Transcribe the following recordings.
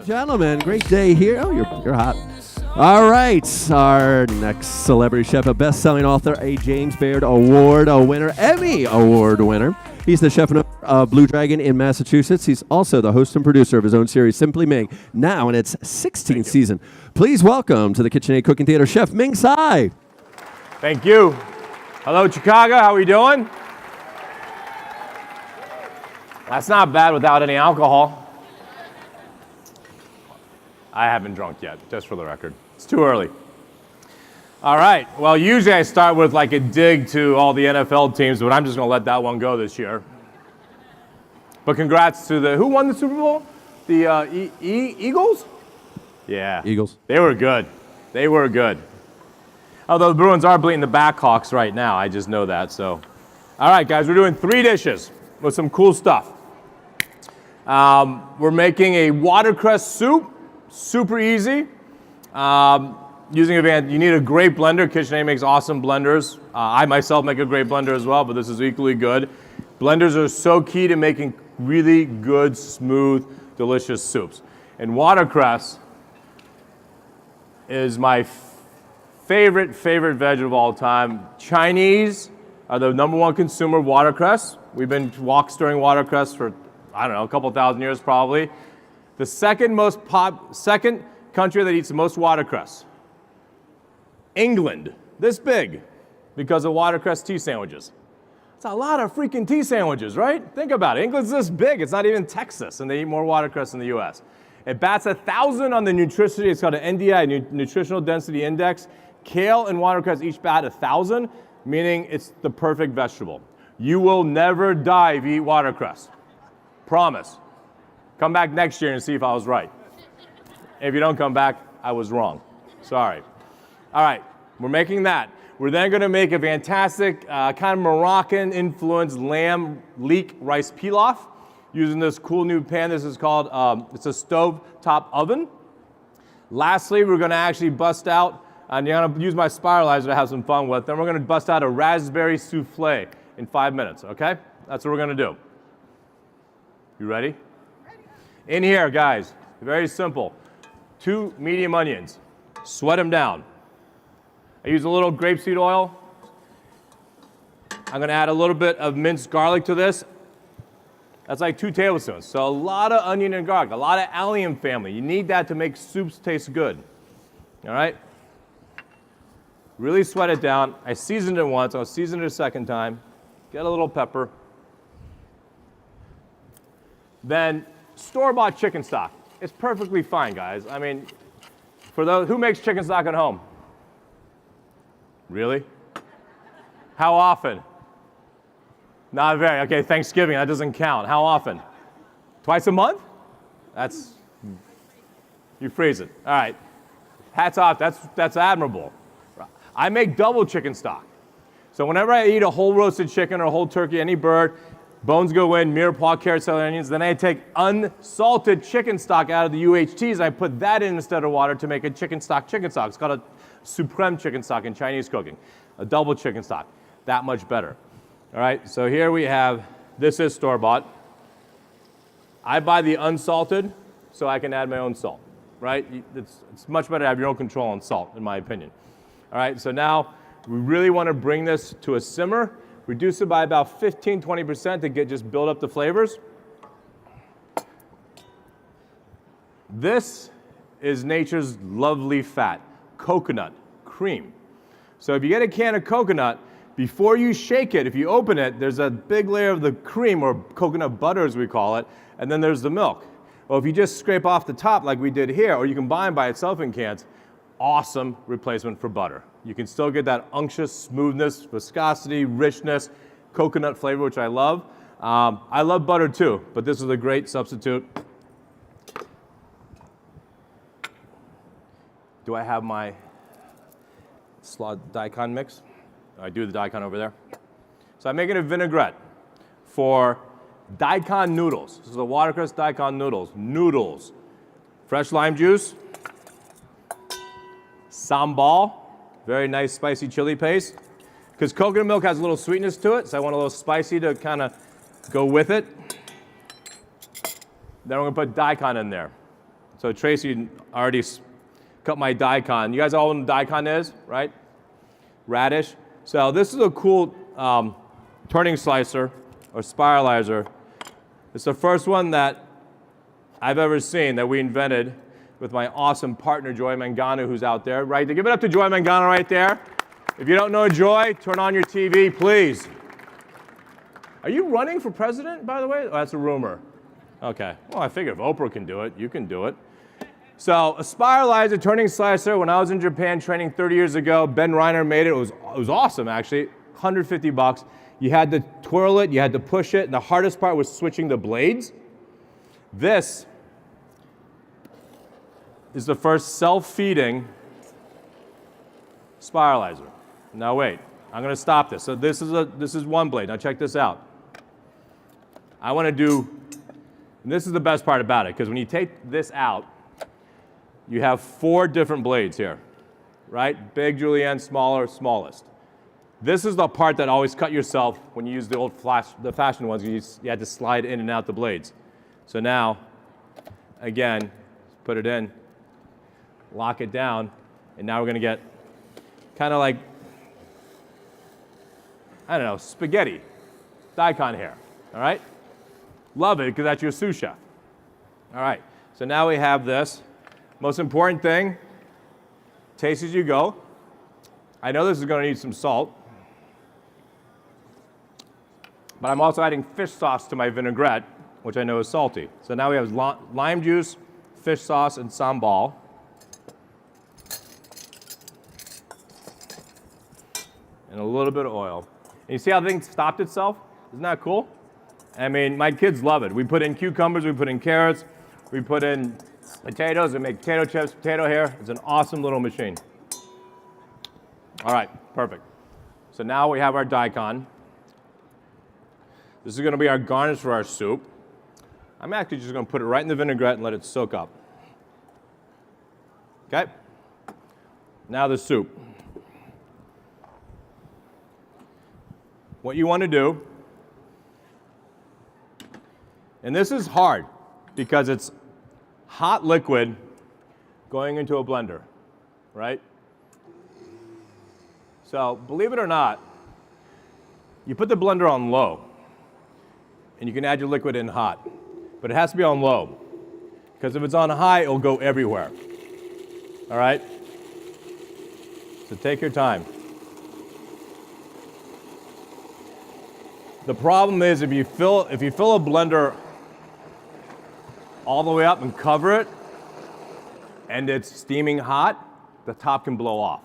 Gentlemen, great day here. Oh, you're hot. All right, our next celebrity chef, a best-selling author, a James Beard Award winner, Emmy Award winner. He's the chef of Blue Dragon in Massachusetts. He's also the host and producer of his own series, Simply Ming, now in its 16th season. Please welcome to the KitchenAid Cooking Theater, Chef Ming Tsai. Thank you. Hello, Chicago. How are we doing? That's not bad without any alcohol. I haven't drunk yet, just for the record. It's too early. All right. Well, usually I start with like a dig to all the NFL teams, but I'm just going to let that one go this year. But congrats to who won the Super Bowl? The Eagles? Yeah. Eagles. They were good. They were good. Although the Bruins are beating the Blackhawks right now. I just know that. So, all right, guys, we're doing 3 dishes with some cool stuff. We're making a watercress soup. Super easy. You need a great blender. KitchenAid makes awesome blenders. I myself make a great blender as well, but this is equally good. Blenders are so key to making really good, smooth, delicious soups. And watercress is my favorite veg of all time. Chinese are the #1 consumer of watercress. We've been stirring watercress for, I don't know, a couple thousand years probably. The second country that eats the most watercress, England, this big, because of watercress tea sandwiches. It's a lot of freaking tea sandwiches, right? Think about it. England's this big. It's not even Texas, and they eat more watercress than the U.S. It bats 1,000 on the nutritionity. It's called an NDI, Nutritional Density Index. Kale and watercress each bat 1,000, meaning it's the perfect vegetable. You will never die if you eat watercress. Promise. Come back next year and see if I was right. If you don't come back, I was wrong. Sorry. All right, we're making that. We're then going to make a fantastic kind of Moroccan-influenced lamb leek rice pilaf using this cool new pan. This is called, it's a stove-top oven. Lastly, we're going to actually bust out, and you're going to use my Spiralizer to have some fun with. Then we're going to bust out a raspberry souffle in 5 minutes, okay? That's what we're going to do. You ready? In here, guys, very simple. 2 medium onions. Sweat them down. I use a little grapeseed oil. I'm going to add a little bit of minced garlic to this. That's like 2 tablespoons. So a lot of onion and garlic, a lot of allium family. You need that to make soups taste good. All right? Really sweat it down. I seasoned it once. I'll season it a second time. Get a little pepper. Then store-bought chicken stock. It's perfectly fine, guys. I mean, for those who makes chicken stock at home? Really? How often? Not very. Okay, Thanksgiving, that doesn't count. How often? Twice a month? You freeze it. All right. Hats off. That's admirable. I make double chicken stock. So whenever I eat a whole roasted chicken or a whole turkey, any bird, bones go in, mirepoix, carrots, celery, onions. Then I take unsalted chicken stock out of the UHTs. I put that in instead of water to make a chicken stock. It's called a supreme chicken stock in Chinese cooking. A double chicken stock. That much better. All right, so here we have, this is store-bought. I buy the unsalted so I can add my own salt, right? It's much better to have your own control on salt, in my opinion. All right, so now we really want to bring this to a simmer. Reduce it by about 15-20% to just build up the flavors. This is nature's lovely fat, coconut cream. So if you get a can of coconut, before you shake it, if you open it, there's a big layer of the cream, or coconut butter as we call it, and then there's the milk. Well, if you just scrape off the top like we did here, or you can buy them by itself in cans, awesome replacement for butter. You can still get that unctuous smoothness, viscosity, richness, coconut flavor, which I love. I love butter too, but this is a great substitute. Do I have my Daikon mix? I do the Daikon over there. So I'm making a vinaigrette for Daikon noodles. This is a watercress Daikon noodles. Noodles. Fresh lime juice. Sambal. Very nice spicy chili paste. Because coconut milk has a little sweetness to it, so I want a little spicy to kind of go with it. Then we're going to put Daikon in there. So Tracy already cut my daikon. You guys all know what daikon is, right? Radish. So this is a cool turning slicer or spiralizer. It's the first one that I've ever seen that we invented with my awesome partner, Joy Mangano, who's out there, right? Give it up to Joy Mangano right there. If you don't know Joy, turn on your TV, please. Are you running for president, by the way? Oh, that's a rumor. Okay. Well, I figure if Oprah can do it, you can do it. So a spiralizer turning slicer, when I was in Japan training 30 years ago, Ben Reiner made it. It was awesome, actually. 150 bucks. You had to twirl it, you had to push it, and the hardest part was switching the blades. This is the first self-feeding spiralizer. Now wait, I'm gonna stop this. So this is one blade. Now check this out. I wanna do, and this is the best part about it, because when you take this out, you have 4 different blades here, right? Big, julienne, smaller, smallest. This is the part that always cut yourself when you use the old the fashion ones. You had to slide in and out the blades. So now, again, put it in, lock it down, and now we're gonna get kind of like, I don't know, spaghetti, daikon hair, all right? Love it, because that's your sous chef. All right, so now we have this. Most important thing, taste as you go. I know this is gonna need some salt, but I'm also adding fish sauce to my vinaigrette, which I know is salty. So now we have lime juice, fish sauce, and sambal. And a little bit of oil. And you see how the thing stopped itself? Isn't that cool? I mean, my kids love it. We put in cucumbers, we put in carrots, we put in potatoes, we make potato chips, potato hair. It's an awesome little machine. All right, perfect. So now we have our daikon. This is gonna be our garnish for our soup. I'm actually just gonna put it right in the vinaigrette and let it soak up. Okay? Now the soup. What you wanna do, and this is hard because it's hot liquid going into a blender, right? So believe it or not, you put the blender on low and you can add your liquid in hot, but it has to be on low because if it's on high, it'll go everywhere, all right? So take your time. The problem is if you fill a blender all the way up and cover it and it's steaming hot, the top can blow off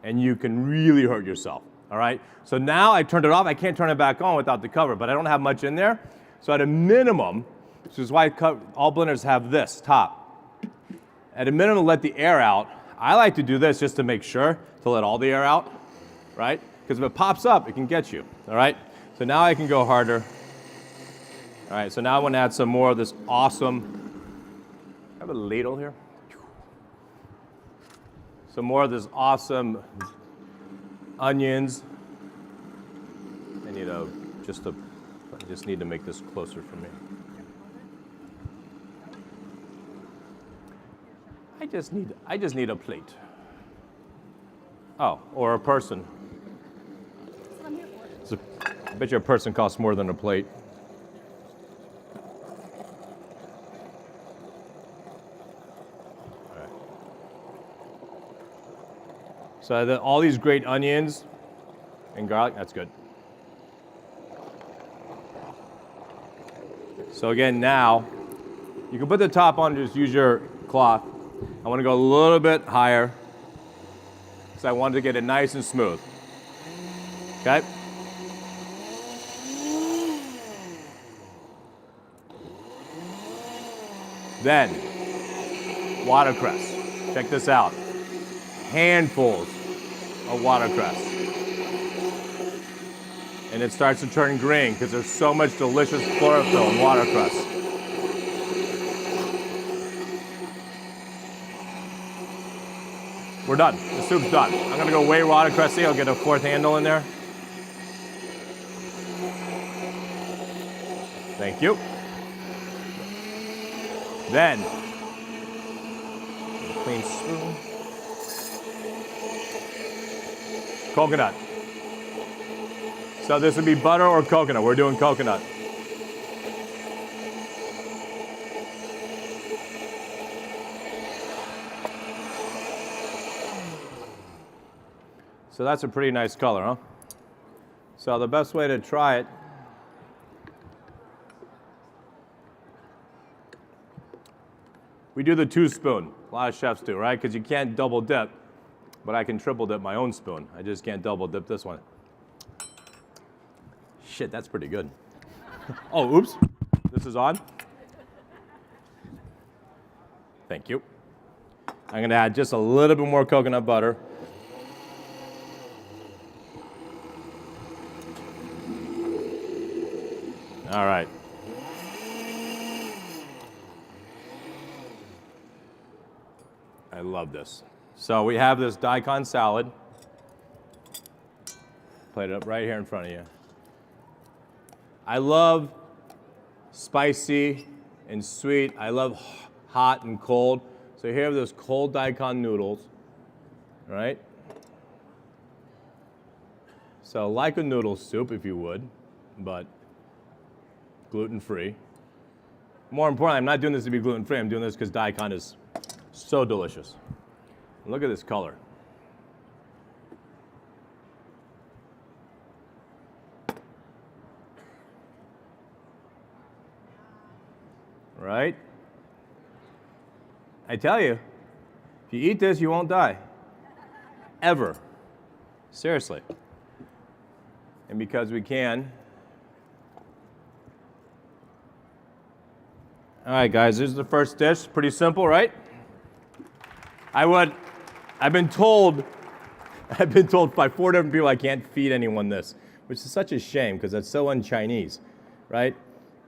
and you can really hurt yourself, all right? So now I turned it off. I can't turn it back on without the cover, but I don't have much in there. So at a minimum, this is why all blenders have this top. At a minimum, let the air out. I like to do this just to make sure to let all the air out, right? Because if it pops up, it can get you, all right? So now I can go harder. All right, so now I want to add some more of this awesome, I have a ladle here. Some more of this awesome onions. I just need to make this closer for me. I just need a plate. Oh, or a person. So, I bet you a person costs more than a plate. All right. So all these great onions and garlic, that's good. So again, now, you can put the top on and just use your cloth. I want to go a little bit higher because I want to get it nice and smooth. Okay? Then, watercress. Check this out. Handfuls of watercress. And it starts to turn green because there's so much delicious chlorophyll in watercress. We're done. The soup's done. I'm gonna go weigh watercress. See, I'll get a 4th handle in there. Thank you. Then, clean spoon. Coconut. So this would be butter or coconut. We're doing coconut. So that's a pretty nice color, huh? So the best way to try it, we do the 2-spoon. A lot of chefs do, right? Because you can't double dip, but I can triple dip my own spoon. I just can't double dip this one. Shit, that's pretty good. Oh, oops. This is on. Thank you. I'm gonna add just a little bit more coconut butter. All right. I love this. So we have this Daikon salad. Plate it up right here in front of you. I love spicy and sweet. I love hot and cold. So here are those cold Daikon noodles, right? So like a noodle soup, if you would, but gluten-free. More importantly, I'm not doing this to be gluten-free. I'm doing this because Daikon is so delicious. Look at this color. Right? I tell you, if you eat this, you won't die. Ever. Seriously. And because we can. All right, guys, this is the first dish. Pretty simple, right? I've been told by 4 different people I can't feed anyone this, which is such a shame because that's so un-Chinese, right?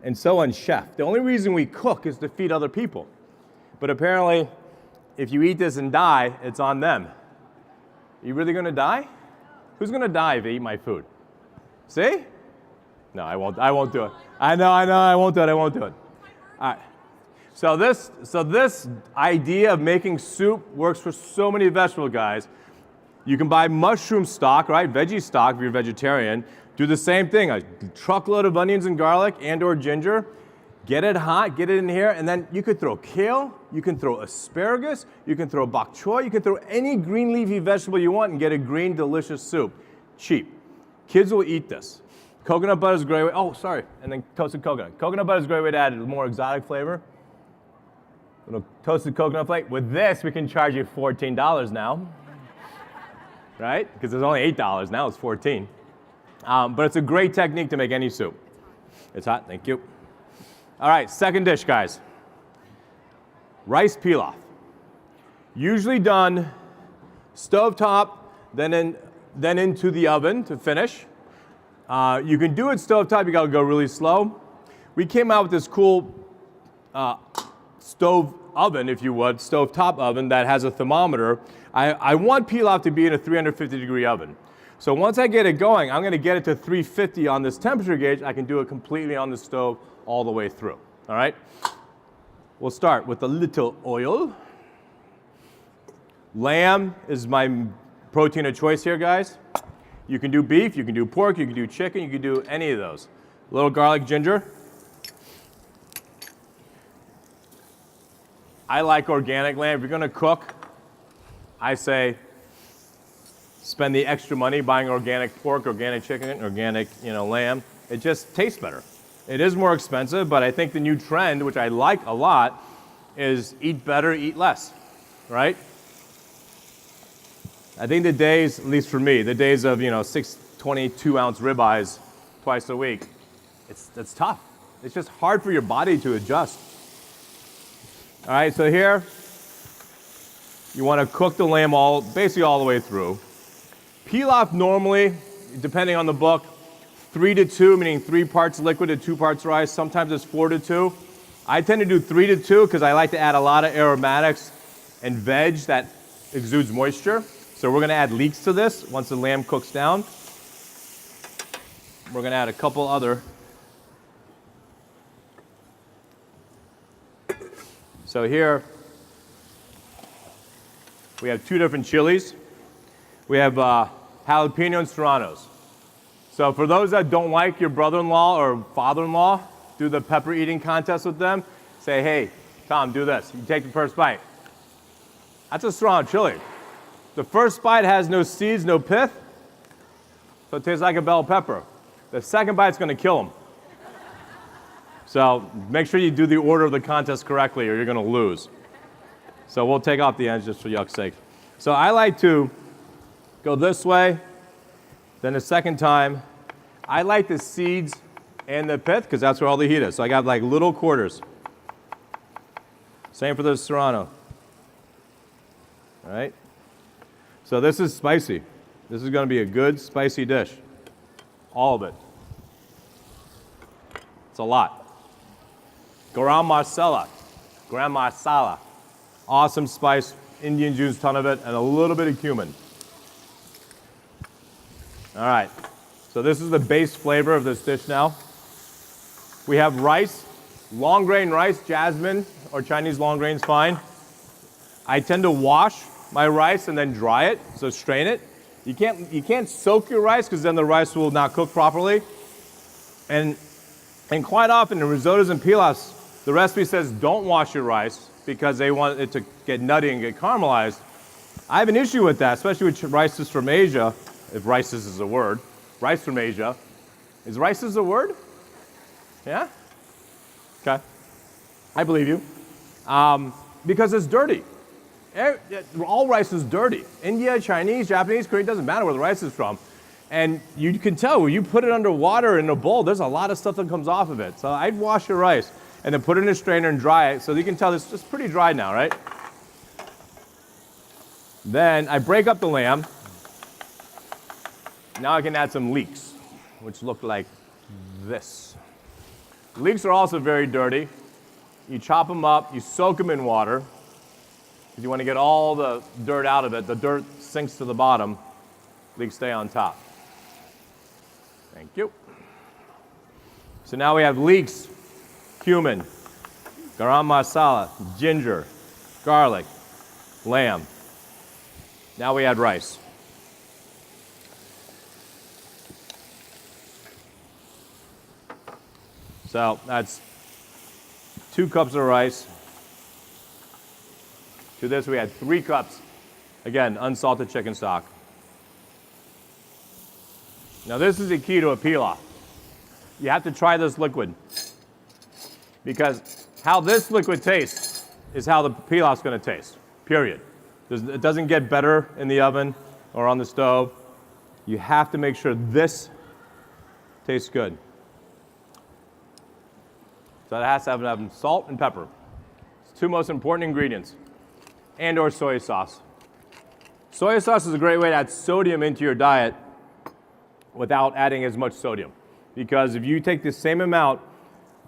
And so un-chef. The only reason we cook is to feed other people. But apparently, if you eat this and die, it's on them. Are you really gonna die? Who's gonna die if they eat my food? See? No, I won't do it. I know, I won't do it. All right. So this idea of making soup works for so many vegetable guys. You can buy mushroom stock, right? Veggie stock if you're vegetarian. Do the same thing, a truckload of onions and garlic and or ginger. Get it hot, get it in here, and then you could throw kale, you can throw asparagus, you can throw bok choy, you can throw any green leafy vegetable you want and get a green delicious soup. Cheap. Kids will eat this. Coconut butter is a great way, oh sorry, and then toasted coconut. Coconut butter is a great way to add a more exotic flavor. Little toasted coconut flake. With this, we can charge you $14 now, right? Because it's only $8, now it's $14. But it's a great technique to make any soup. It's hot, thank you. All right, second dish, guys. Rice pilaf. Usually done stovetop, then into the oven to finish. You can do it stovetop, you gotta go really slow. We came out with this cool stove oven, if you would, stovetop oven that has a thermometer. I want pilaf to be in a 350-degree oven. So once I get it going, I'm gonna get it to 350 on this temperature gauge. I can do it completely on the stove all the way through, all right? We'll start with a little oil. Lamb is my protein of choice here, guys. You can do beef, you can do pork, you can do chicken, you can do any of those. A little garlic, ginger. I like organic lamb. If you're gonna cook, I say spend the extra money buying organic pork, organic chicken, organic lamb. It just tastes better. It is more expensive, but I think the new trend, which I like a lot, is eat better, eat less, right? I think the days, at least for me, the days of 6 22-ounce ribeyes twice a week, it's tough. It's just hard for your body to adjust. All right, so here, you want to cook the lamb basically all the way through. Pilaf normally, depending on the book, 3 to 2, meaning 3 parts liquid and 2 parts rice. Sometimes it's 4 to 2. I tend to do 3 to 2 because I like to add a lot of aromatics and veg that exudes moisture. So we're going to add leeks to this once the lamb cooks down. We're going to add a couple other. So here, We have 2 different chilies. We have jalapeno and serranos. So for those that don't like your brother-in-law or father-in-law, do the pepper eating contest with them. Say, hey, Tom, do this. You take the first bite. That's a serrano chili. The first bite has no seeds, no pith, so it tastes like a bell pepper. The second bite's gonna kill them. So make sure you do the order of the contest correctly or you're gonna lose. So we'll take off the ends just for yuck's sake. So I like to go this way, then the second time, I like the seeds and the pith because that's where all the heat is. So I got like little quarters. Same for the serrano. All right? So this is spicy. This is gonna be a good spicy dish. All of it. It's a lot. Garam masala. Garam masala. Awesome spice, Indian juice, ton of it, and a little bit of cumin. All right, so this is the base flavor of this dish now. We have rice, long grain rice, jasmine, or Chinese long grain is fine. I tend to wash my rice and then dry it, so strain it. You can't soak your rice because then the rice will not cook properly. And quite often in risottos and pilafs, the recipe says don't wash your rice because they want it to get nutty and get caramelized. I have an issue with that, especially with rices from Asia, if rices is a word. Rice from Asia. Is rices a word? Yeah? Okay. I believe you. Because it's dirty. All rice is dirty. India, Chinese, Japanese, Korean, doesn't matter where the rice is from. And you can tell when you put it under water in a bowl, there's a lot of stuff that comes off of it. So I'd wash your rice and then put it in a strainer and dry it. So you can tell it's just pretty dry now, right? Then I break up the lamb. Now I can add some leeks, which look like this. Leeks are also very dirty. You chop them up, you soak them in water, because you want to get all the dirt out of it. The dirt sinks to the bottom, leeks stay on top. Thank you. So now we have leeks, cumin, garam masala, ginger, garlic, lamb. Now we add rice. So that's 2 cups of rice. To this we add 3 cups, again, unsalted chicken stock. Now this is the key to a pilaf. You have to try this liquid because how this liquid tastes is how the pilaf's gonna taste, period. It doesn't get better in the oven or on the stove. You have to make sure this tastes good. So it has to have salt and pepper. It's 2 most important ingredients. And or soy sauce. Soy sauce is a great way to add sodium into your diet without adding as much sodium. Because if you take the same amount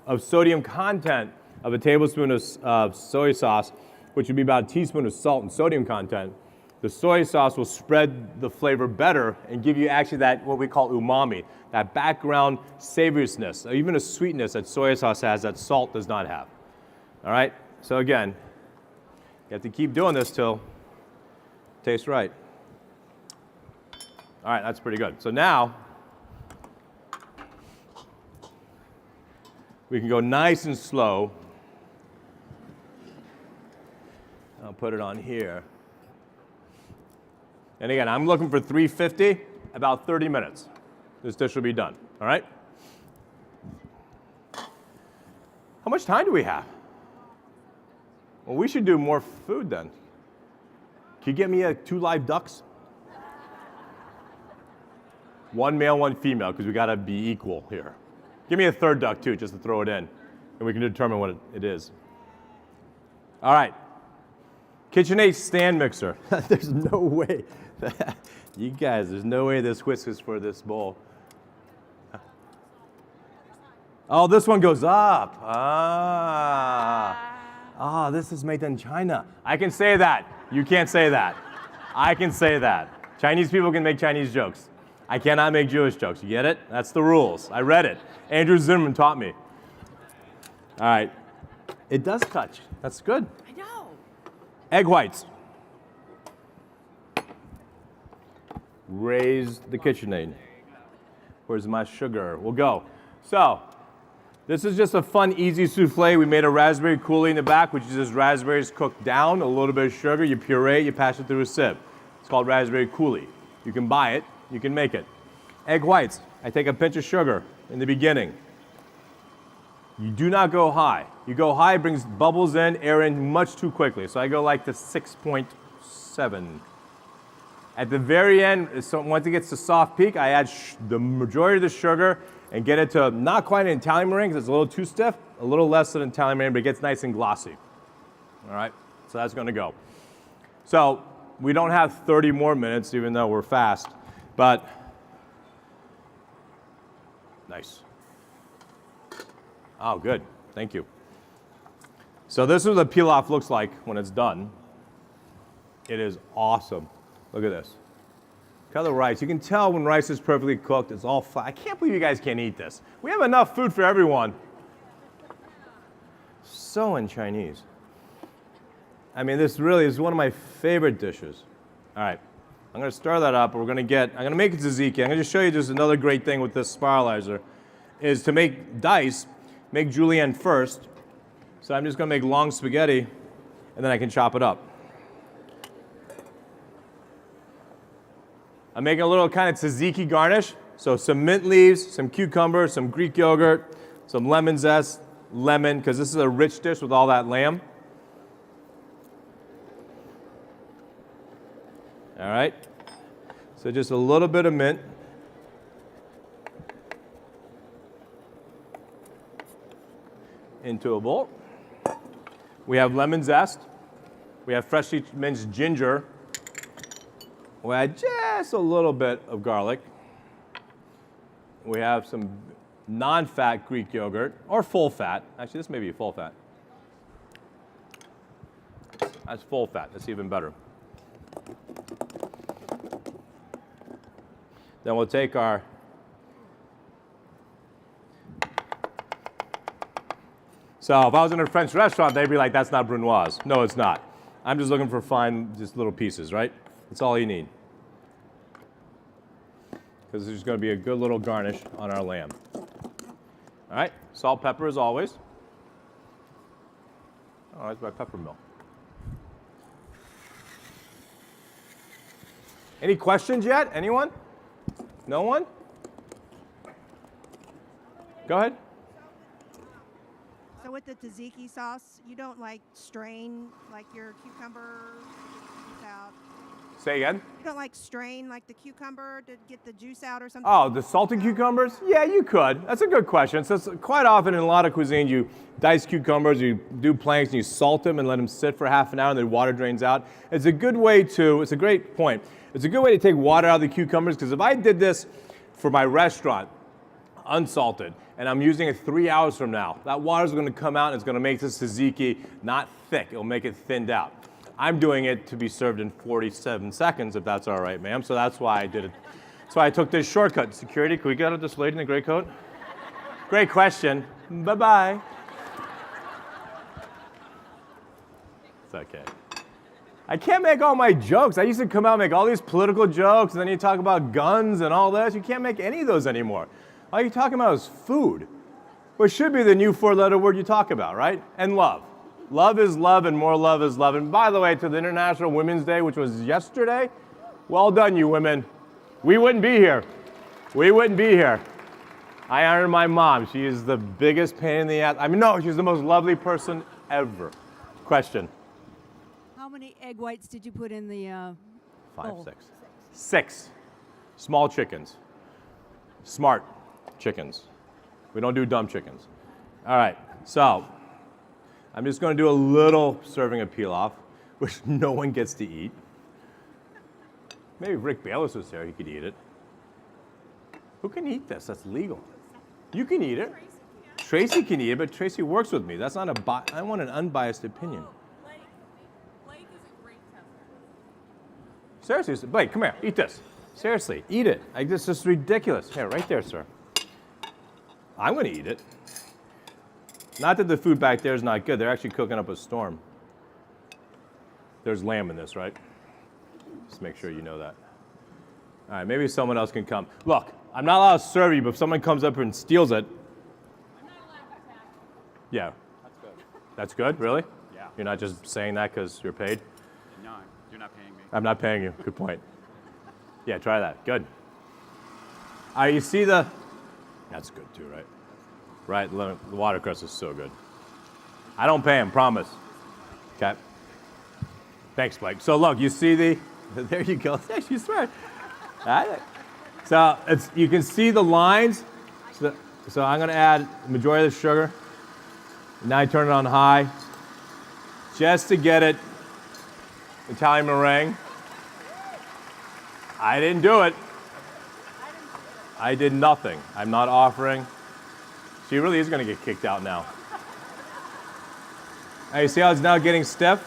of sodium content of a tablespoon of soy sauce, which would be about a teaspoon of salt and sodium content, the soy sauce will spread the flavor better and give you actually that, what we call umami, that background savoriness, or even a sweetness that soy sauce has that salt does not have. All right, so again, you have to keep doing this till it tastes right. All right, that's pretty good. So now, we can go nice and slow. I'll put it on here. And again, I'm looking for 350, about 30 minutes. This dish will be done, all right? How much time do we have? Well, we should do more food then. Can you get me 2 live ducks? 1 male, 1 female, because we gotta be equal here. Give me a 3rd duck too, just to throw it in, and we can determine what it is. All right. KitchenAid stand mixer. There's no way. You guys, there's no way this whisk is for this bowl. Oh, this one goes up. Ah, this is made in China. I can say that. You can't say that. I can say that. Chinese people can make Chinese jokes. I cannot make Jewish jokes. You get it? That's the rules. I read it. Andrew Zimmerman taught me. All right. It does touch. That's good. I know. Egg whites. Raise the KitchenAid. Where's my sugar? We'll go. So, this is just a fun, easy souffle. We made a raspberry coulis in the back, which is just raspberries cooked down, a little bit of sugar, you puree, you pass it through a sieve. It's called raspberry coulis. You can buy it, you can make it. Egg whites, I take a pinch of sugar in the beginning. You do not go high. You go high, it brings bubbles in, air in much too quickly. So I go like to 6.7. At the very end, so once it gets to soft peak, I add the majority of the sugar and get it to not quite an Italian meringue because it's a little too stiff, a little less than an Italian meringue, but it gets nice and glossy. All right, so that's gonna go. So we don't have 30 more minutes, even though we're fast, but nice. Oh, good, thank you. So this is what the pilaf looks like when it's done. It is awesome. Look at this. Look at the rice. You can tell when rice is perfectly cooked, it's all flat. I can't believe you guys can't eat this. We have enough food for everyone. So in Chinese. I mean, this really is one of my favorite dishes. All right, I'm gonna stir that up. I'm gonna make it tzatziki. I'm gonna just show you just another great thing with this spiralizer, is to make dice, make julienne first. So I'm just gonna make long spaghetti, and then I can chop it up. I'm making a little kind of tzatziki garnish. So some mint leaves, some cucumber, some Greek yogurt, some lemon zest, lemon, because this is a rich dish with all that lamb. All right. So just a little bit of mint. Into a bowl. We have lemon zest. We have freshly minced ginger. We add just a little bit of garlic. We have some non-fat Greek yogurt, or full fat. Actually, this may be full fat. That's full fat, that's even better. Then we'll take our So if I was in a French restaurant, they'd be like, that's not brunoise. No, it's not. I'm just looking for fine, just little pieces, right? That's all you need. Because there's going to be a good little garnish on our lamb. All right, salt, pepper as always. Oh, that's my pepper mill. Any questions yet? Anyone? No one? Go ahead. So with the tzatziki sauce, you don't like strain like your cucumber juice out? Say again? You don't like strain like the cucumber to get the juice out or something? Oh, the salted cucumbers? Yeah, you could. That's a good question. So quite often in a lot of cuisine, you dice cucumbers, you do planks, and you salt them and let them sit for half an hour, and the water drains out. It's a good way to, it's a great point. It's a good way to take water out of the cucumbers, because if I did this for my restaurant, unsalted, and I'm using it 3 hours from now, that water is going to come out and it's going to make this tzatziki not thick. It'll make it thinned out. I'm doing it to be served in 47 seconds, if that's all right, ma'am. So that's why I did it. So I took this shortcut. Security, can we get out this lady in the gray coat? Great question. Bye-bye. It's okay. I can't make all my jokes. I used to come out and make all these political jokes, and then you talk about guns and all this. You can't make any of those anymore. All you're talking about is food, which should be the new four-letter word you talk about, right? And love. Love is love, and more love is love. And by the way, to the International Women's Day, which was yesterday, well done, you women. We wouldn't be here. We wouldn't be here. I honor my mom. She is the biggest pain in the ass. I mean, no, she's the most lovely person ever. Question. How many egg whites did you put in the bowl? 5, 6. 6 small chickens. Smart chickens. We don't do dumb chickens. All right, so I'm just going to do a little serving of pilaf, which no one gets to eat. Maybe if Rick Bayless was here, he could eat it. Who can eat this? That's legal. You can eat it. Tracy can eat it, but Tracy works with me. That's not a I want an unbiased opinion. Leek is a great tester. Seriously, Blake, come here, eat this. Seriously, eat it. This is ridiculous. Here, right there, sir. I'm going to eat it. Not that the food back there is not good. They're actually cooking up a storm. There's lamb in this, right? Just make sure you know that. All right, maybe someone else can come. Look, I'm not allowed to serve you, but if someone comes up here and steals it. I'm not allowed to pack. Yeah. That's good. That's good, really? Yeah. You're not just saying that because you're paid? No, you're not paying me. I'm not paying you. Good point. Yeah, try that. Good. All right, you see the... That's good too, right? Right, the watercress is so good. I don't pay him, promise. Okay. Thanks, Blake. So look, you see the... There you go. She's smart. So you can see the lines. So I'm going to add the majority of the sugar. Now I turn it on high just to get it Italian meringue. I didn't do it. I did nothing. I'm not offering. She really is going to get kicked out now. Now you see how it's now getting stiff?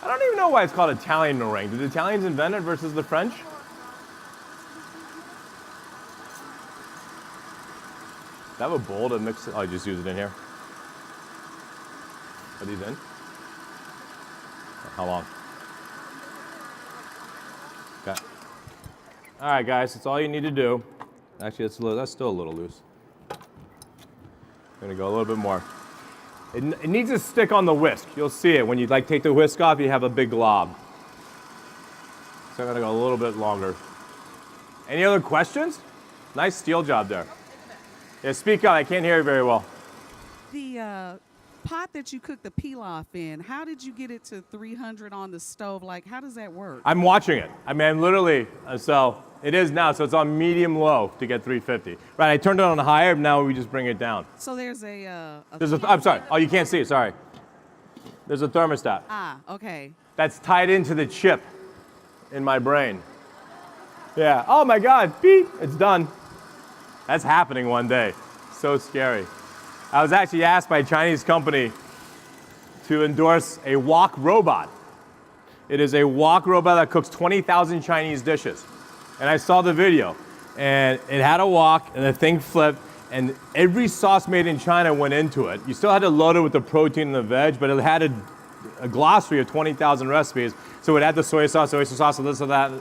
I don't even know why it's called Italian meringue. Did the Italians invent it versus the French? Do I have a bowl to mix it? Oh, I just use it in here. Are these in? How long? Okay. All right, guys, that's all you need to do. Actually, that's still a little loose. I'm gonna go a little bit more. It needs to stick on the whisk. You'll see it when you take the whisk off. You have a big glob. So I'm gonna go a little bit longer. Any other questions? Nice steel job there. Yeah, speak up. I can't hear you very well. The pot that you cook the pilaf in, how did you get it to 300 on the stove? Like, how does that work? I'm watching it. I mean, I'm literally, so it is now, so it's on medium low to get 350. Right, I turned it on higher, now we just bring it down. So there's I'm sorry, oh, you can't see it, sorry. There's a thermostat. Ah, okay. That's tied into the chip in my brain. Yeah, oh my God, beep, it's done. That's happening one day. So scary. I was actually asked by a Chinese company to endorse a wok robot. It is a wok robot that cooks 20,000 Chinese dishes. And I saw the video, and it had a wok, and the thing flipped, and every sauce made in China went into it. You still had to load it with the protein and the veg, but it had a glossary of 20,000 recipes. So it had the soy sauce, oyster sauce, and this and that.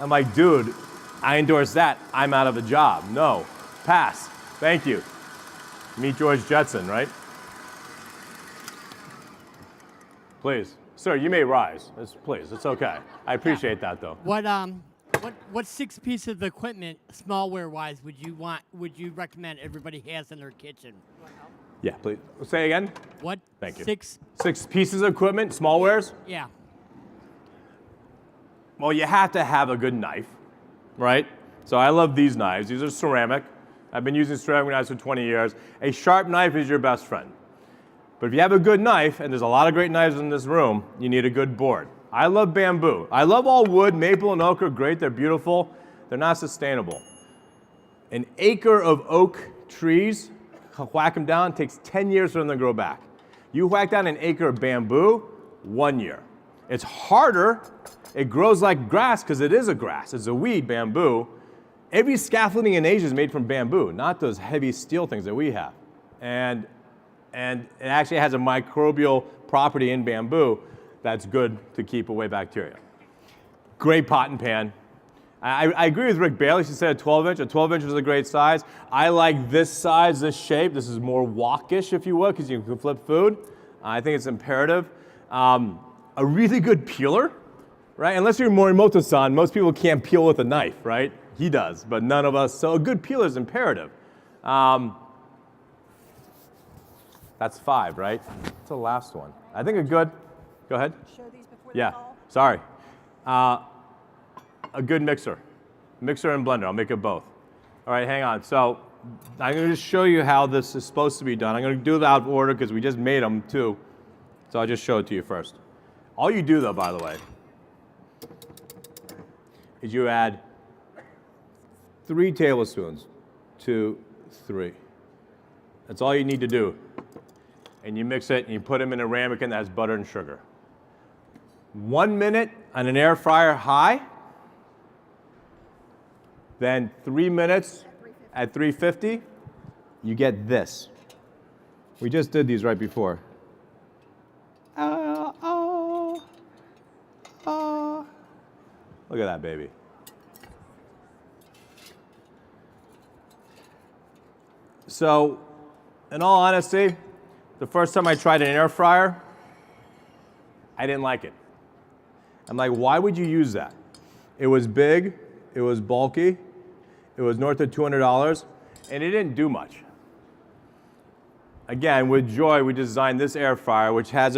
I'm like, dude, I endorse that. I'm out of a job. No, pass. Thank you. Meet George Jetson, right? Please. Sir, you may rise. Please, it's okay. I appreciate that, though. What 6 pieces of equipment, smallware-wise, would you recommend everybody has in their kitchen? Yeah, please. Say again? What? Thank you. 6? 6 pieces of equipment, smallwares? Yeah. Well, you have to have a good knife, right? So I love these knives. These are ceramic. I've been using ceramic knives for 20 years. A sharp knife is your best friend. But if you have a good knife, and there's a lot of great knives in this room, you need a good board. I love bamboo. I love all wood. Maple and oak are great. They're beautiful. They're not sustainable. An acre of oak trees, whack them down, takes 10 years for them to grow back. You whack down an acre of bamboo, 1 year. It's harder. It grows like grass because it is a grass. It's a weed, bamboo. Every scaffolding in Asia is made from bamboo, not those heavy steel things that we have. And it actually has a microbial property in bamboo that's good to keep away bacteria. Great pot and pan. I agree with Rick Bailey. She said a 12-inch. A 12-inch is a great size. I like this size, this shape. This is more wokish, if you will, because you can flip food. I think it's imperative. A really good peeler, right? Unless you're Morimoto-san, most people can't peel with a knife, right? He does, but none of us. So a good peeler is imperative. That's 5, right? That's the last one. I think a good, go ahead. Show these before Yeah, they fall. sorry. A good mixer. Mixer and blender, I'll make it both. All right, hang on. So I'm gonna just show you how this is supposed to be done. I'm gonna do it out of order because we just made them too. So I'll just show it to you first. All you do though, by the way, is you add 3 tablespoons, 2, 3. That's all you need to do. And you mix it and you put them in a ramekin that has butter and sugar. 1 minute on an air fryer high, then 3 minutes at 350, you get this. We just did these right before. Look Look at that baby. So, in all honesty, the first time I tried an air fryer, I didn't like it. I'm like, why would you use that? It was big, it was bulky, it was north of $200, and it didn't do much. Again, with joy, we designed this air fryer, which has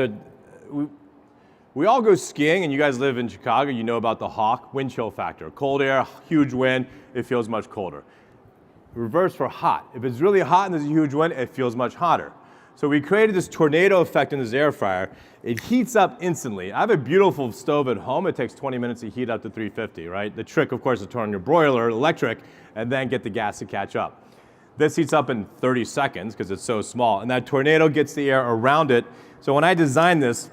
we all go skiing, and you guys live in Chicago, you know about the Hawk wind chill factor. Cold air, huge wind, it feels much colder. Reverse for hot. If it's really hot and there's a huge wind, it feels much hotter. So we created this tornado effect in this air fryer. It heats up instantly. I have a beautiful stove at home. It takes 20 minutes to heat up to 350, right? The trick, of course, is to turn on your broiler, electric, and then get the gas to catch up. This heats up in 30 seconds because it's so small, and that tornado gets the air around it. So when I designed this,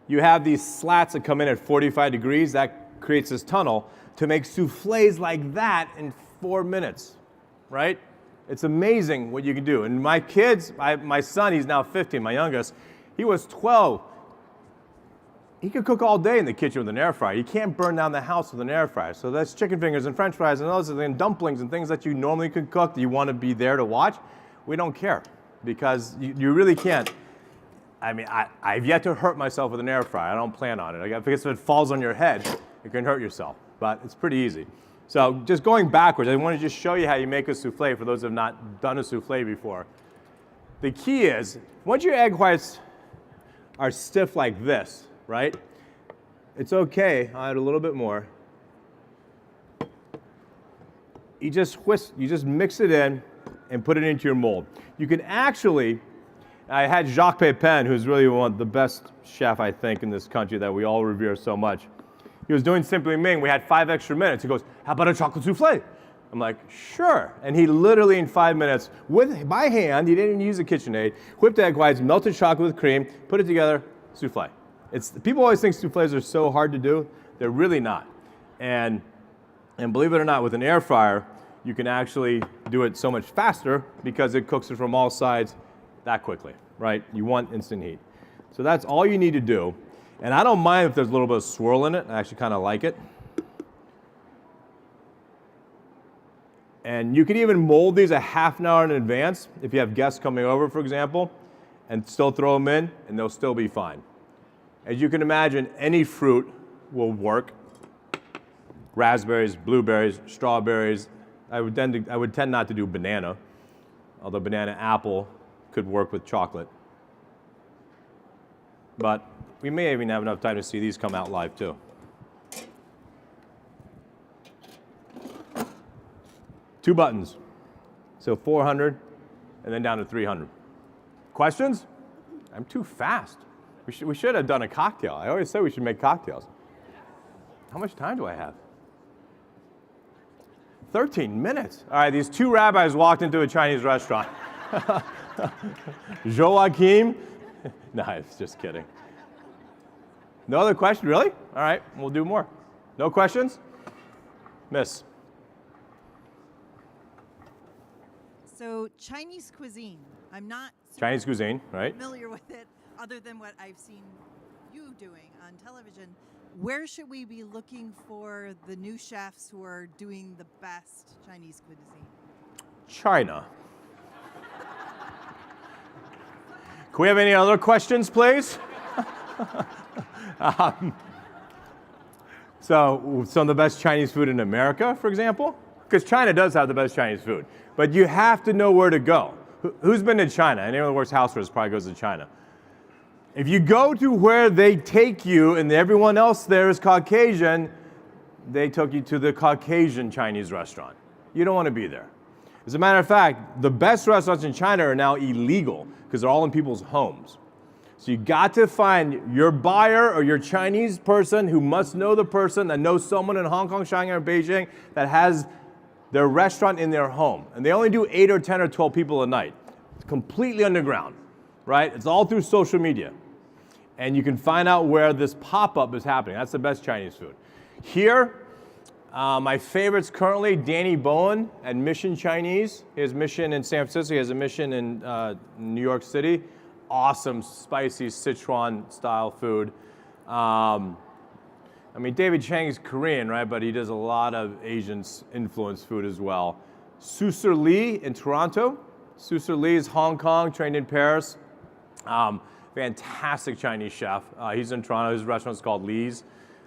you have these slats that come in at 45 degrees. That creates this tunnel to make souffles like that in 4 minutes, right? It's amazing what you can do. And my kids, my son, he's now 15, my youngest, he was 12. He could cook all day in the kitchen with an air fryer. You can't burn down the house with an air fryer. So that's chicken fingers and french fries and those and dumplings and things that you normally could cook that you want to be there to watch. We don't care because you really can't. I mean, I've yet to hurt myself with an air fryer. I don't plan on it. I guess if it falls on your head, you can hurt yourself, but it's pretty easy. So just going backwards, I want to just show you how you make a souffle for those who have not done a souffle before. The key is, once your egg whites are stiff like this, right? It's okay, I'll add a little bit more. You just mix it in and put it into your mold. You can actually, I had Jacques Pépin, who's really the best chef, I think, in this country that we all revere so much. He was doing Simply Ming. We had 5 extra minutes. He goes, how about a chocolate souffle? I'm like, sure. And he literally in 5 minutes, by hand, he didn't even use a KitchenAid, whipped egg whites, melted chocolate with cream, put it together, souffle. People always think souffles are so hard to do. They're really not. And believe it or not, with an air fryer, you can actually do it so much faster because it cooks it from all sides that quickly, right? You want instant heat. So that's all you need to do. And I don't mind if there's a little bit of swirl in it. I actually kind of like it. And you can even mold these a half an hour in advance if you have guests coming over, for example, and still throw them in, and they'll still be fine. As you can imagine, any fruit will work. Raspberries, blueberries, strawberries. I would tend not to do banana, although banana apple could work with chocolate. But we may even have enough time to see these come out live too. Two buttons. So 400 and then down to 300. Questions? I'm too fast. We should have done a cocktail. I always say we should make cocktails. How much time do I have? 13 minutes. All right, these two rabbis walked into a Chinese restaurant. Joachim? No, I was just kidding. No other question, really? All right, we'll do more. No questions? Miss. So Chinese cuisine, I'm not Chinese cuisine, right? familiar with it other than what I've seen you doing on television. Where should we be looking for the new chefs who are doing the best Chinese cuisine? China. Can we have any other questions, please? So some of the best Chinese food in America, for example? Because China does have the best Chinese food. But you have to know where to go. Who's been to China? Anyone that works Housewares probably goes to China. If you go to where they take you and everyone else there is Caucasian, they took you to the Caucasian Chinese restaurant. You don't want to be there. As a matter of fact, the best restaurants in China are now illegal because they're all in people's homes. So you got to find your buyer or your Chinese person who must know the person that knows someone in Hong Kong, Shanghai, or Beijing that has their restaurant in their home. And they only do 8 or 10 or 12 people a night. It's completely underground, right? It's all through social media. And you can find out where this pop-up is happening. That's the best Chinese food. Here, my favorites currently, Danny Bowen at Mission Chinese. He has Mission in San Francisco. He has a Mission in New York City. Awesome, spicy Sichuan-style food. I mean, David Chang is Korean, right? But he does a lot of Asian influenced food as well. Susur Lee in Toronto. Susur Lee is Hong Kong, trained in Paris. Fantastic Chinese chef. He's in Toronto. His restaurant's called Lee's.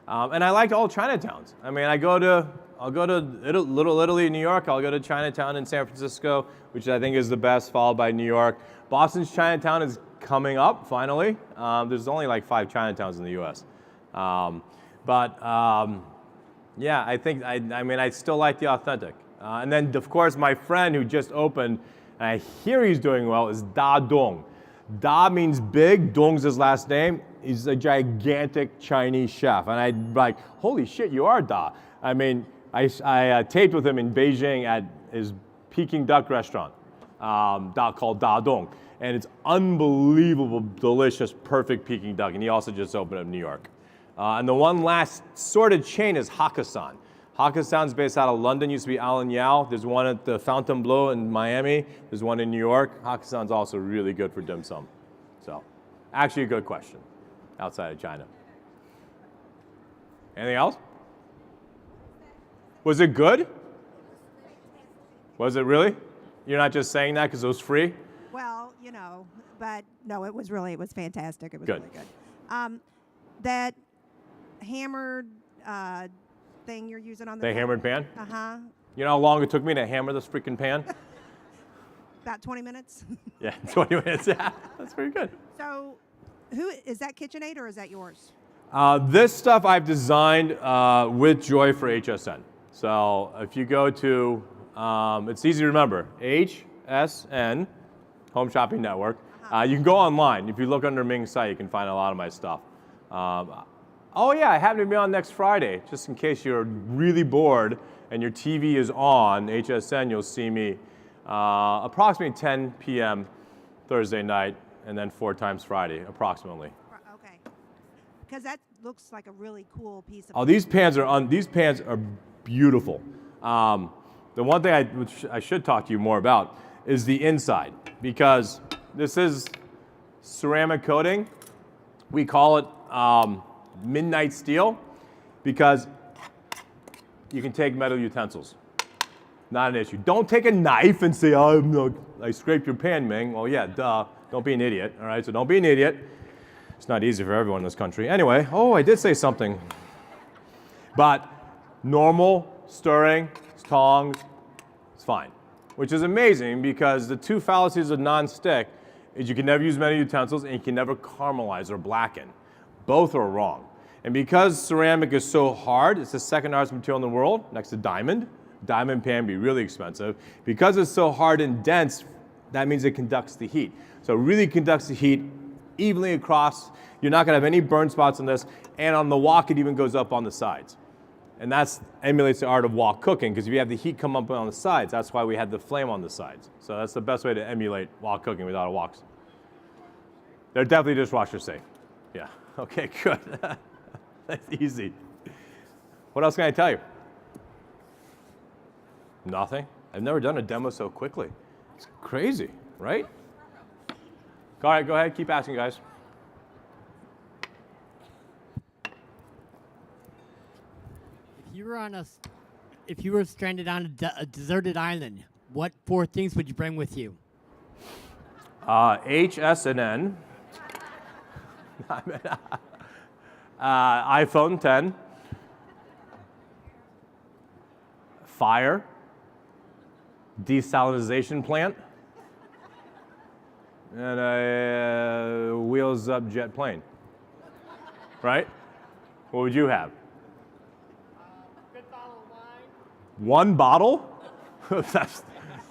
And I like all Chinatowns. I mean, I'll go to Little Italy in New York. I'll go to Chinatown in San Francisco, which I think is the best, followed by New York. Boston's Chinatown is coming up, finally. There's only like 5 Chinatowns in the US. Yeah, I think, I mean, I still like the authentic. And then, of course, my friend who just opened, and I hear he's doing well, is Da Dong. Da means big, Dong's his last name. He's a gigantic Chinese chef. And I'm like, holy shit, you are Da. I mean, I taped with him in Beijing at his Peking duck restaurant called Da Dong. And it's unbelievable, delicious, perfect Peking duck. And he also just opened up in New York. And the one last sort of chain is Hakkasan. Hakkasan's based out of London, used to be Alan Yao. There's one at the Fontainebleau in Miami. There's one in New York. Hakkasan's also really good for dim sum. So, actually a good question outside of China. Anything else? Was it good? Was it really? You're not just saying that because it was free? Well, you know, but no, it was fantastic. It was Good. really good. That hammered thing you're using on the Hammered pan? Uh-huh. You know how long it took me to hammer this freaking pan? About 20 minutes. Yeah, 20 minutes. Yeah, that's pretty good. So, who is that KitchenAid or is that yours? This stuff I've designed with Joy for HSN. So if you go to, it's easy to remember, HSN, Home Shopping Network. You can go online. If you look under Ming Tsai, you can find a lot of my stuff. Oh yeah, I happen to be on next Friday. Just in case you're really bored and your TV is on HSN, you'll see me approximately 10 p.m. Thursday night, and then 4 times Friday, approximately. Okay. Because that looks like a really cool piece of. Oh, these pans are beautiful. The one thing which I should talk to you more about is the inside, because this is ceramic coating. We call it midnight steel because you can take metal utensils. Not an issue. Don't take a knife and say, oh, no, I scraped your pan, Ming. Well, yeah, duh. Don't be an idiot, all right? So don't be an idiot. It's not easy for everyone in this country. Anyway, oh, I did say something. But normal stirring, tongs, it's fine. Which is amazing because the 2 fallacies of non-stick is you can never use metal utensils and you can never caramelize or blacken. Both are wrong. And because ceramic is so hard, it's the second hardest material in the world, next to diamond. Diamond pan be really expensive. Because it's so hard and dense, that means it conducts the heat. So it really conducts the heat evenly across. You're not gonna have any burn spots on this. And on the wok, it even goes up on the sides. And that emulates the art of wok cooking, because if you have the heat come up on the sides, that's why we had the flame on the sides. So that's the best way to emulate wok cooking without a woks. They're definitely dishwasher safe. Yeah, okay, good. That's easy. What else can I tell you? Nothing. I've never done a demo so quickly. It's crazy, right? All right, go ahead, keep asking, guys. If you were stranded on a deserted island, what 4 things would you bring with you? H, S, and N. iPhone 10. Fire. Desalinization plant. And a wheels up jet plane. Right? What would you have? Good bottle of wine. 1 bottle?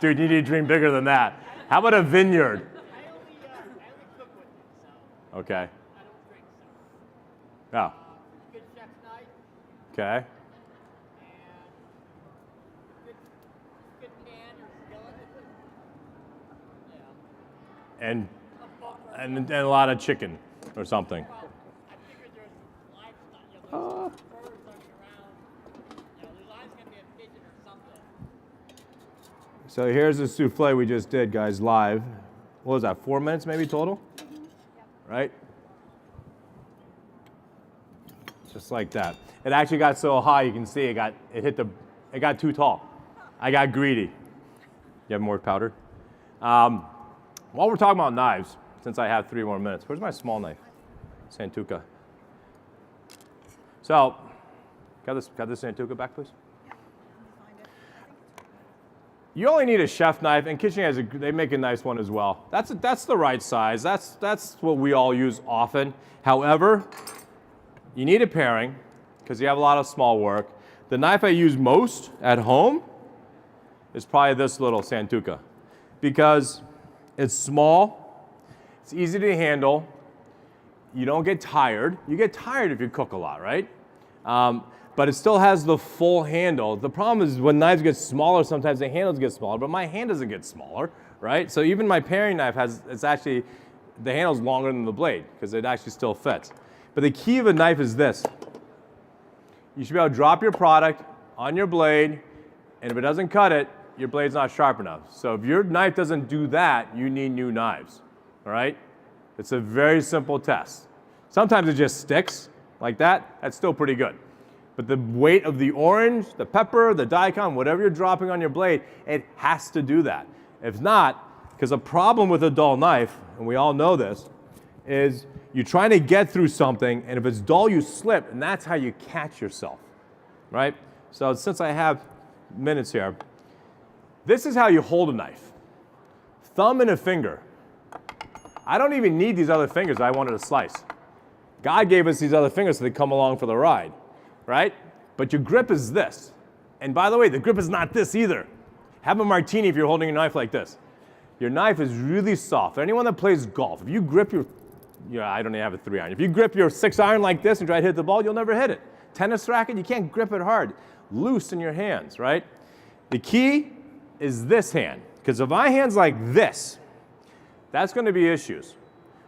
Dude, you need to dream bigger than that. How about a vineyard? I only cook with it, so Okay. I don't drink. So. Oh, Good chef's knife okay. and good pan or skillet. Yeah. And a lot of chicken or something. Well, I figured there's livestock, there's birds running around. There's always gonna be a pigeon or something. So here's the souffle we just did, guys, live. What was that, 4 minutes maybe total? Right? just like that. It actually got so high, you can see it got too tall. I got greedy. You have more powder? While we're talking about knives, since I have 3 more minutes, where's my small knife? Santuka. So, got this Santuka back, please? You only need a chef knife, and KitchenAid they make a nice one as well. That's the right size. That's what we all use often. However, you need a pairing because you have a lot of small work. The knife I use most at home is probably this little Santuka because it's small, it's easy to handle, you don't get tired. You get tired if you cook a lot, right? But it still has the full handle. The problem is when knives get smaller, sometimes the handles get smaller, but my hand doesn't get smaller, right? So even my paring knife the handle's longer than the blade because it actually still fits. But the key of a knife is this. You should be able to drop your product on your blade, and if it doesn't cut it, your blade's not sharp enough. So if your knife doesn't do that, you need new knives, all right? It's a very simple test. Sometimes it just sticks like that. That's still pretty good. But the weight of the orange, the pepper, the daikon, whatever you're dropping on your blade, it has to do that. If not, because a problem with a dull knife, and we all know this, is you're trying to get through something, and if it's dull, you slip, and that's how you catch yourself, right? So since I have minutes here, this is how you hold a knife. Thumb and a finger. I don't even need these other fingers I wanted to slice. God gave us these other fingers so they come along for the ride, right? But your grip is this. And by the way, the grip is not this either. Have a martini if you're holding your knife like this. Your knife is really soft. Anyone that plays golf, if you grip I don't even have a 3-iron. If you grip your 6-iron like this and try to hit the ball, you'll never hit it. Tennis racket, you can't grip it hard. Loose in your hands, right? The key is this hand. Because if my hand's like this, that's going to be issues.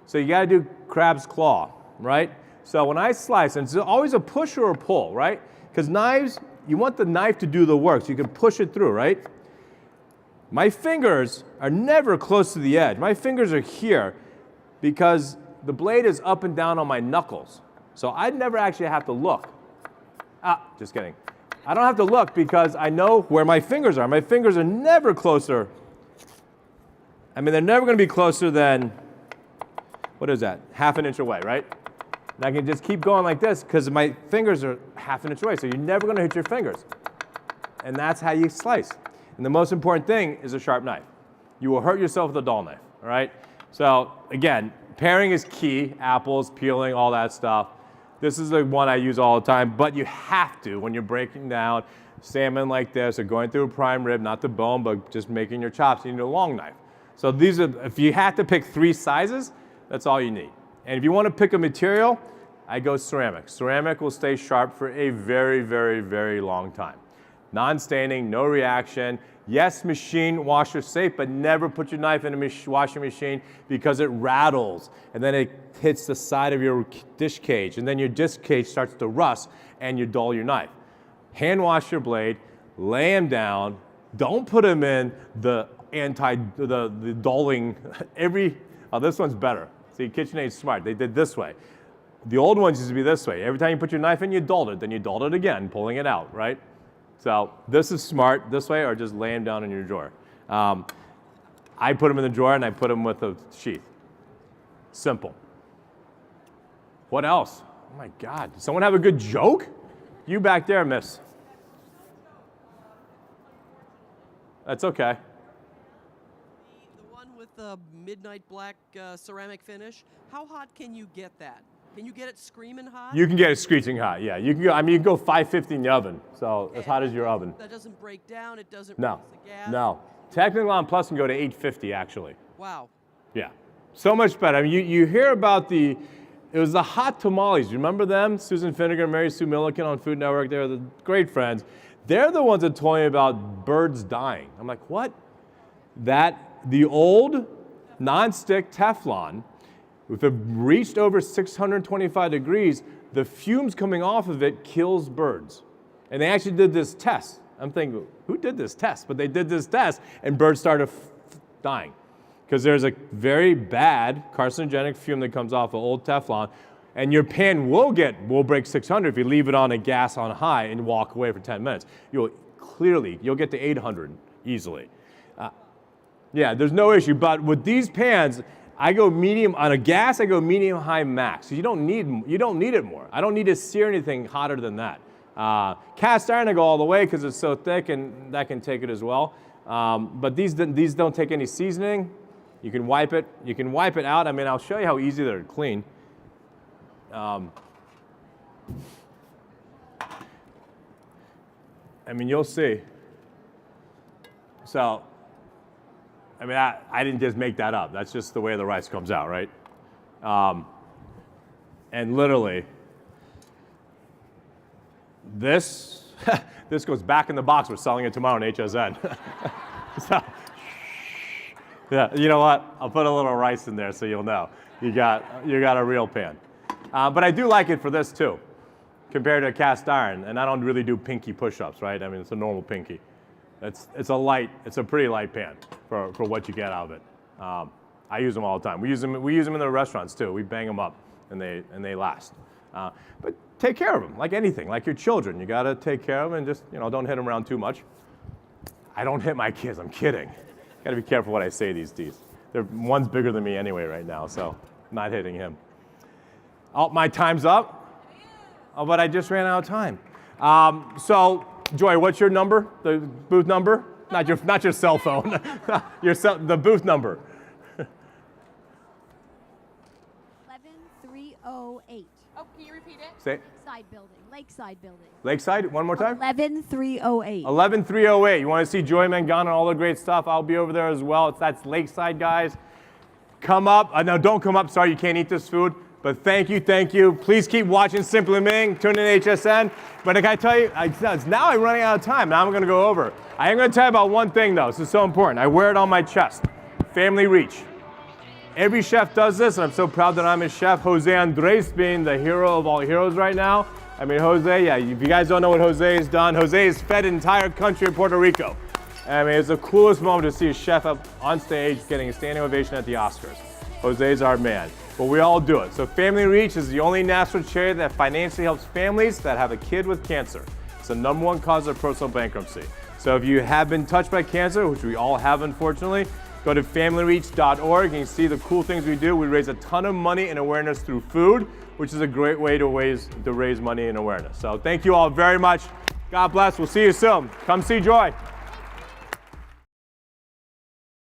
So you got to do crab's claw, right? So when I slice, and it's always a push or a pull, right? Because knives, you want the knife to do the work so you can push it through, right? My fingers are never close to the edge. My fingers are here because the blade is up and down on my knuckles. So I'd never actually have to look. Just kidding. I don't have to look because I know where my fingers are. My fingers are never closer. I mean, they're never going to be closer than, what is that? Half an inch away, right? And I can just keep going like this because my fingers are half an inch away. So you're never going to hit your fingers. And that's how you slice. And the most important thing is a sharp knife. You will hurt yourself with a dull knife, all right? So again, paring is key. Apples, peeling, all that stuff. This is the one I use all the time, but you have to when you're breaking down salmon like this or going through a prime rib, not the bone, but just making your chops, you need a long knife. So these are, if you have to pick 3 sizes, that's all you need. And if you want to pick a material, I go ceramic. Ceramic will stay sharp for a very, very, very long time. Non-staining, no reaction. Yes, machine washer safe, but never put your knife in a washing machine because it rattles. And then it hits the side of your dish cage. And then your dish cage starts to rust and you dull your knife. Hand wash your blade, lay them down. Don't put them in the dulling. This one's better. See, KitchenAid's smart. They did this way. The old ones used to be this way. Every time you put your knife in, you dulled it. Then you dulled it again, pulling it out, right? So this is smart this way, or just lay them down in your drawer. I put them in the drawer and I put them with a sheath. Simple. What else? Oh my God, does someone have a good joke? You back there, miss. That's okay. The one with the midnight black ceramic finish, how hot can you get that? Can you get it screaming hot? You can get it screeching hot, yeah. You can go, you can go 550 in the oven, so as hot as your oven. That doesn't break down, it doesn't No, raise the gas? no. Technically on Plus can go to 850 actually. Wow. Yeah, so much better. I mean, you hear about it was the hot tamales. You remember them? Susan Finnegan and Mary Sue Milliken on Food Network. They're the great friends. They're the ones that told me about birds dying. I'm like, what? The old non-stick Teflon, if it reached over 625 degrees, the fumes coming off of it kills birds. And they actually did this test. I'm thinking, who did this test? But they did this test, and birds started dying. Because there's a very bad carcinogenic fume that comes off of old Teflon, And your pan will break 600 if you leave it on a gas on high and walk away for 10 minutes. You'll get to 800 easily. Yeah, there's no issue. But with these pans, I go medium on a gas. I go medium high max. So you don't need it more. I don't need to sear anything hotter than that. Cast iron I go all the way because it's so thick, and that can take it as well. But these don't take any seasoning. You can wipe it. You can wipe it out. I mean, I'll show you how easy they're to clean. I mean, you'll see. So, I mean, I didn't just make that up. That's just the way the rice comes out, right? And literally, this goes back in the box. We're selling it tomorrow on HSN. So, yeah, you know what? I'll put a little rice in there so you'll know. You got a real pan. But I do like it for this too, compared to a cast iron. And I don't really do pinky push-ups, right? I mean, it's a normal pinky. It's a pretty light pan for what you get out of it. I use them all the time. We use them in the restaurants too. We bang them up, and they last. But take care of them, like anything, like your children. You gotta take care of them, and just don't hit them around too much. I don't hit my kids. I'm kidding. Gotta be careful what I say these days. One's bigger than me anyway right now, so I'm not hitting him. Oh, my time's up. Oh, but I just ran out of time. So, Joy, what's your number? The booth number? Not your cell phone. The booth number. 11308. Oh, can you repeat it? Say it. Lakeside building. Lakeside? One more time? 11308. 11308. You want to see Joy Mangano and all the great stuff? I'll be over there as well. That's Lakeside, guys. Come up. No, don't come up. Sorry, you can't eat this food. But thank you. Please keep watching Simply Ming. Tune in to HSN. But I tell you, now I'm running out of time. Now I'm going to go over. I am going to tell you about one thing, though. This is so important. I wear it on my chest. Family reach. Every chef does this, and I'm so proud that I'm his chef. Jose Andres being the hero of all heroes right now. I mean, Jose, yeah, if you guys don't know what Jose has done, Jose has fed an entire country of Puerto Rico. I mean, it's the coolest moment to see a chef up on stage getting a standing ovation at the Oscars. Jose's our man. But we all do it. So Family Reach is the only national charity that financially helps families that have a kid with cancer. It's the #1 cause of personal bankruptcy. So if you have been touched by cancer, which we all have unfortunately, go to familyreach.org and you see the cool things we do. We raise a ton of money and awareness through food, which is a great way to raise money and awareness. So thank you all very much. God bless. We'll see you soon. Come see Joy.